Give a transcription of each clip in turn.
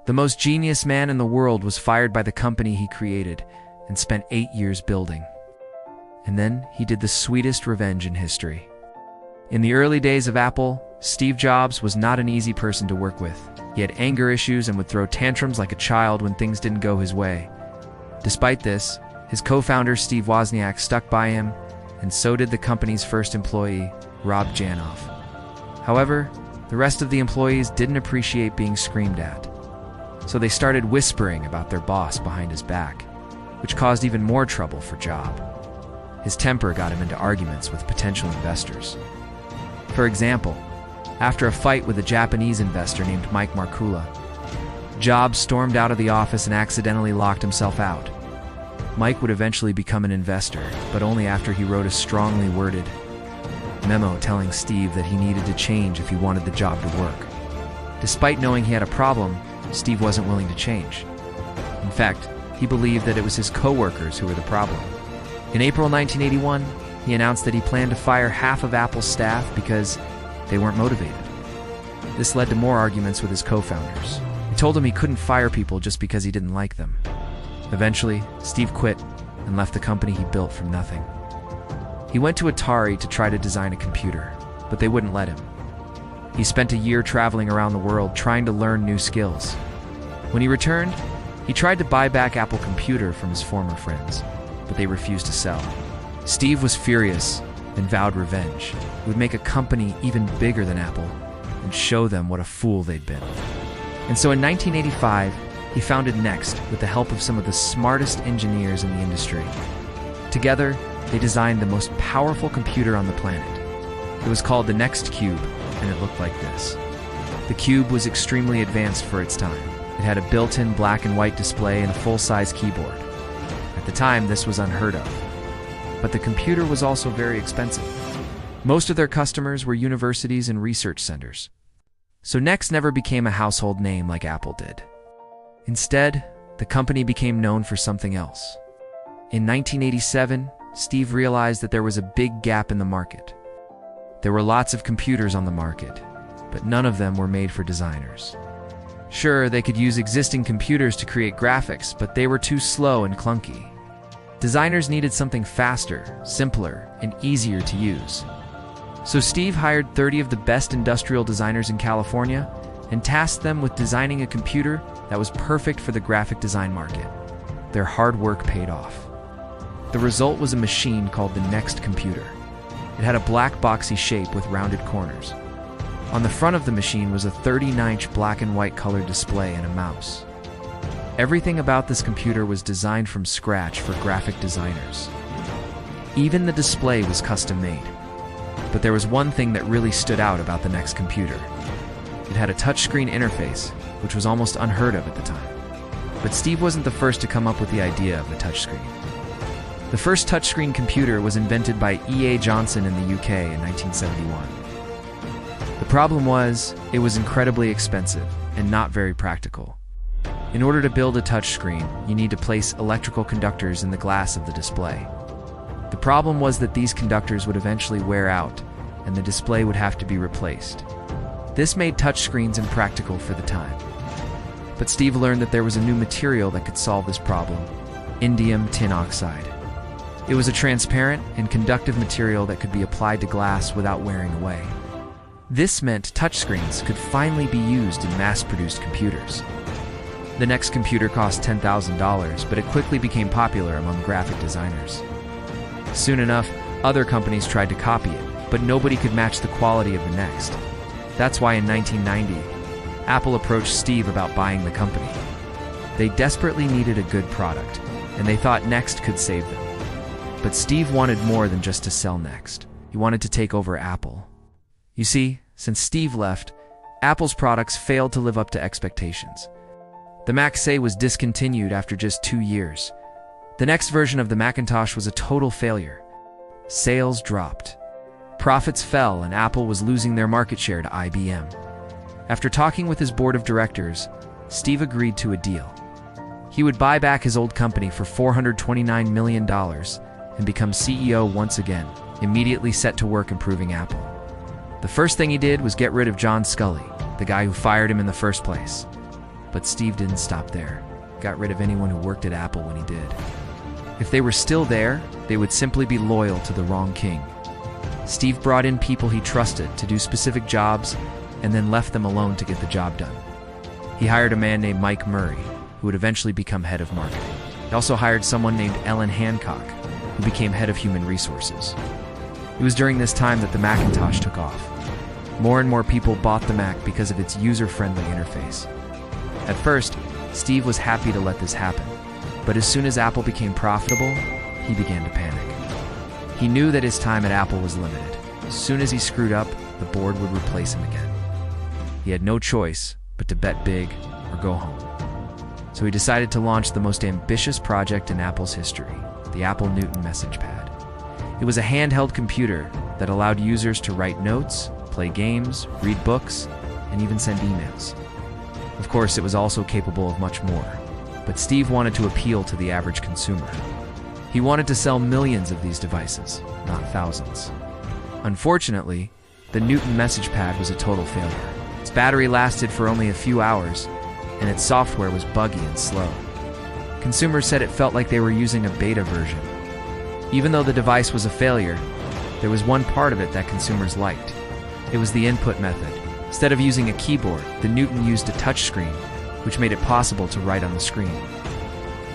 The most genius man in the world was fired by the company he created and spent 8 years building. And then he did the sweetest revenge in history. In the early days of Apple, Steve Jobs was not an easy person to work with. He had anger issues and would throw tantrums like a child when things didn't go his way. Despite this, his co-founder Steve Wozniak stuck by him, and so did the company's first employee, Rob Janoff. However, the rest of the employees didn't appreciate being screamed at. So they started whispering about their boss behind his back, which caused even more trouble for Jobs. His temper got him into arguments with potential investors. For example, after a fight with a Japanese investor named Mike Markula, Jobs stormed out of the office and accidentally locked himself out. Mike would eventually become an investor, but only after he wrote a strongly worded memo telling Steve that he needed to change if he wanted the job to work. Despite knowing he had a problem, Steve wasn't willing to change. In fact, he believed that it was his coworkers who were the problem. In April 1981, he announced that he planned to fire half of Apple's staff because they weren't motivated. This led to more arguments with his co-founders. He told him he couldn't fire people just because he didn't like them. Eventually, Steve quit and left the company he built from nothing. He went to Atari to try to design a computer, but they wouldn't let him. He spent a year traveling around the world trying to learn new skills. When he returned, he tried to buy back Apple Computer from his former friends, but they refused to sell. Steve was furious and vowed revenge. He would make a company even bigger than Apple and show them what a fool they'd been. And so in 1985, he founded Next with the help of some of the smartest engineers in the industry. Together, they designed the most powerful computer on the planet. It was called the Next Cube, and it looked like this. The Cube was extremely advanced for its time. It had a built-in black and white display and a full-size keyboard. At the time, this was unheard of. But the computer was also very expensive. Most of their customers were universities and research centers. So Next never became a household name like Apple did. Instead, the company became known for something else. In 1987, Steve realized that there was a big gap in the market. There were lots of computers on the market, but none of them were made for designers. Sure, they could use existing computers to create graphics, but they were too slow and clunky. Designers needed something faster, simpler, and easier to use. So Steve hired 30 of the best industrial designers in California and tasked them with designing a computer that was perfect for the graphic design market. Their hard work paid off. The result was a machine called the Next Computer. It had a black boxy shape with rounded corners. On the front of the machine was a 39-inch black and white colored display and a mouse. Everything about this computer was designed from scratch for graphic designers. Even the display was custom made. But there was one thing that really stood out about the Next Computer. It had a touchscreen interface, which was almost unheard of at the time. But Steve wasn't the first to come up with the idea of the touchscreen. The first touchscreen computer was invented by E.A. Johnson in the UK in 1971. The problem was, it was incredibly expensive and not very practical. In order to build a touchscreen, you need to place electrical conductors in the glass of the display. The problem was that these conductors would eventually wear out, and the display would have to be replaced. This made touchscreens impractical for the time. But Steve learned that there was a new material that could solve this problem: indium tin oxide. It was a transparent and conductive material that could be applied to glass without wearing away. This meant touchscreens could finally be used in mass-produced computers. The Next Computer cost $10,000, but it quickly became popular among graphic designers. Soon enough, other companies tried to copy it, but nobody could match the quality of the Next. That's why in 1990, Apple approached Steve about buying the company. They desperately needed a good product, and they thought Next could save them. But Steve wanted more than just to sell Next. He wanted to take over Apple. You see, since Steve left, Apple's products failed to live up to expectations. The Mac C was discontinued after just 2 years. The next version of the Macintosh was a total failure. Sales dropped. Profits fell, and Apple was losing their market share to IBM. After talking with his board of directors, Steve agreed to a deal. He would buy back his old company for $429 million and become CEO once again, immediately set to work improving Apple. The first thing he did was get rid of John Sculley, the guy who fired him in the first place. But Steve didn't stop there. He got rid of anyone who worked at Apple when he did. If they were still there, they would simply be loyal to the wrong king. Steve brought in people he trusted to do specific jobs and then left them alone to get the job done. He hired a man named Mike Murray, who would eventually become head of marketing. He also hired someone named Ellen Hancock, who became head of human resources. It was during this time that the Macintosh took off. More and more people bought the Mac because of its user-friendly interface. At first, Steve was happy to let this happen, but as soon as Apple became profitable, he began to panic. He knew that his time at Apple was limited. As soon as he screwed up, the board would replace him again. He had no choice but to bet big or go home. So he decided to launch the most ambitious project in Apple's history, the Apple Newton Message Pad. It was a handheld computer that allowed users to write notes, play games, read books, and even send emails. Of course, it was also capable of much more, but Steve wanted to appeal to the average consumer. He wanted to sell millions of these devices, not thousands. Unfortunately, the Newton Message Pad was a total failure. Its battery lasted for only a few hours, and its software was buggy and slow. Consumers said it felt like they were using a beta version. Even though the device was a failure, there was one part of it that consumers liked. It was the input method. Instead of using a keyboard, the Newton used a touchscreen, which made it possible to write on the screen.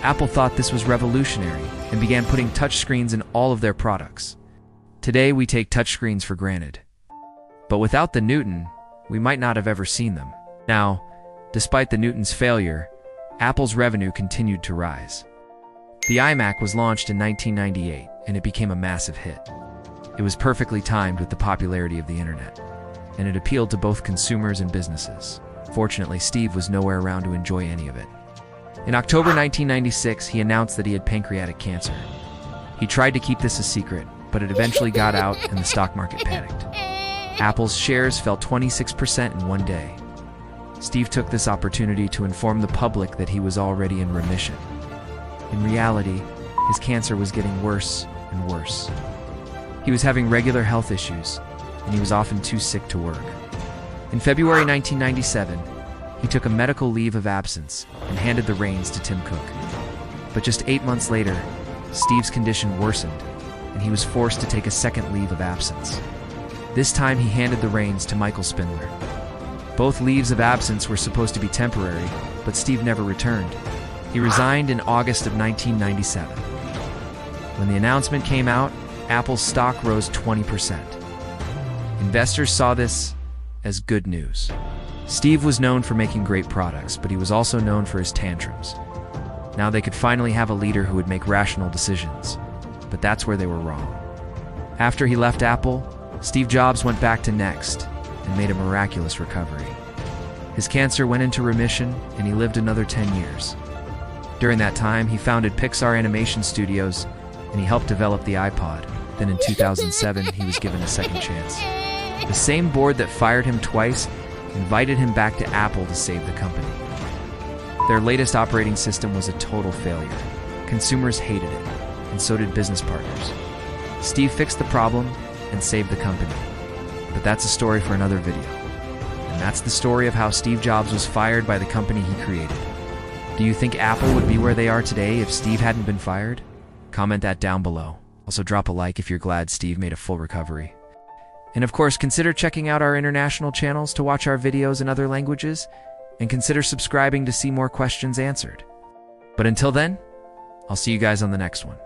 Apple thought this was revolutionary and began putting touchscreens in all of their products. Today, we take touchscreens for granted. But without the Newton, we might not have ever seen them. Now, despite the Newton's failure, Apple's revenue continued to rise. The iMac was launched in 1998, and it became a massive hit. It was perfectly timed with the popularity of the internet, and it appealed to both consumers and businesses. Fortunately, Steve was nowhere around to enjoy any of it. In October 1996, he announced that he had pancreatic cancer. He tried to keep this a secret, but it eventually got out and the stock market panicked. Apple's shares fell 26% in one day. Steve took this opportunity to inform the public that he was already in remission. In reality, his cancer was getting worse and worse. He was having regular health issues, and he was often too sick to work. In February 1997, he took a medical leave of absence and handed the reins to Tim Cook. But just 8 months later, Steve's condition worsened, and he was forced to take a second leave of absence. This time he handed the reins to Michael Spindler. Both leaves of absence were supposed to be temporary, but Steve never returned. He resigned in August of 1997. When the announcement came out, Apple's stock rose 20%. Investors saw this as good news. Steve was known for making great products, but he was also known for his tantrums. Now they could finally have a leader who would make rational decisions, but that's where they were wrong. After he left Apple, Steve Jobs went back to Next and made a miraculous recovery. His cancer went into remission, and he lived another 10 years. During that time, he founded Pixar Animation Studios, and he helped develop the iPod. Then in 2007, he was given a second chance. The same board that fired him twice invited him back to Apple to save the company. Their latest operating system was a total failure. Consumers hated it, and so did business partners. Steve fixed the problem and saved the company. But that's a story for another video. And that's the story of how Steve Jobs was fired by the company he created. Do you think Apple would be where they are today if Steve hadn't been fired? Comment that down below. Also drop a like if you're glad Steve made a full recovery. And of course, consider checking out our international channels to watch our videos in other languages, and consider subscribing to see more questions answered. But until then, I'll see you guys on the next one.